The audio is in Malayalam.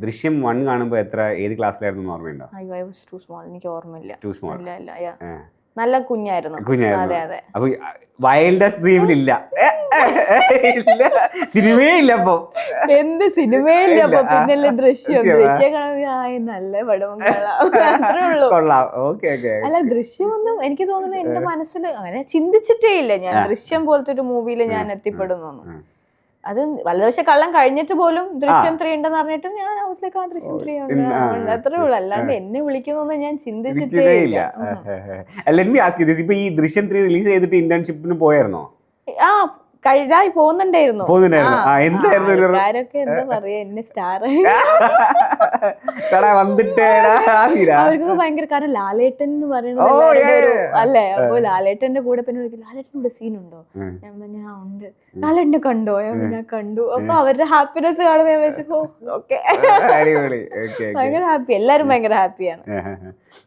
ദൃശ്യം 1 കാണുമ്പോൾ ഏത് ക്ലാസ്സിലായിരുന്നു ഓർമ്മയുണ്ടോ? അയ്യോ ഐ വാസ് ടു സ്മോൾ, എനിക്ക് ഓർമ്മയില്ല. Too small. ഇല്ല നല്ല കുഞ്ഞായിരുന്നു. അതെ അതെ. അപ്പൊ വൈൽഡസ്റ്റ് ഡ്രീമിലില്ല, സിനിമയേ ഇല്ല. അപ്പൊ എന്ത് സിനിമയില്ല അപ്പൊ പിന്നല്ലേ ദൃശ്യം കാണുമ്പോൾ നല്ല പടവും അത്രേ ഉള്ളൂ. കൊള്ളാം. Okay okay. അല്ല ദൃശ്യമൊന്നും എനിക്ക് തോന്നുന്നു എന്റെ മനസ്സിൽ അങ്ങനെ ചിന്തിച്ചിട്ടേ ഇല്ല ഞാൻ ദൃശ്യം പോലത്തെ ഒരു മൂവിയിൽ ഞാൻ എത്തിപ്പെടുന്നു. അത് വലതുവശ കള്ളം കഴിഞ്ഞിട്ട് പോലും ദൃശ്യം 3 ഉണ്ടെന്ന് പറഞ്ഞിട്ടും ഞാൻ ഹൗസിലേക്ക് ആ ദൃശ്യം 3 ഉണ്ട് അത്രേ ഉള്ളൂ. അല്ലാണ്ട് എന്നെ വിളിക്കുന്നൊന്നും ഞാൻ ചിന്തിച്ചിട്ടേ ഇല്ല. ഇപ്പൊ ഈ ദൃശ്യം 3 റിലീസ് ചെയ്തിട്ട് ഇന്റേൺഷിപ്പിന് പോയായിരുന്നോ? ആ കഴിഞ്ഞായി പോകുന്നുണ്ടായിരുന്നു. ആരൊക്കെ എന്താ പറയാ എന്നെ സ്റ്റാർ അവർക്കൊക്കെ ഭയങ്കര, കാരണം ലാലേട്ടൻ എന്ന് പറയുന്നത് അല്ലേ. അപ്പൊ ലാലേട്ടന്റെ കൂടെ പിന്നെ ലാലേട്ടൻ്റെ സീനുണ്ടോ, ഞാൻ പറഞ്ഞ ഉണ്ട്. ലാലേട്ടനെ കണ്ടോ, ഞാൻ കണ്ടു. അപ്പൊ അവരുടെ ഹാപ്പിനെസ് കാണുമ്പോ ഞാൻ വെച്ചപ്പോ ഓക്കെ ഭയങ്കര ഹാപ്പി, എല്ലാരും ഭയങ്കര ഹാപ്പിയാണ്.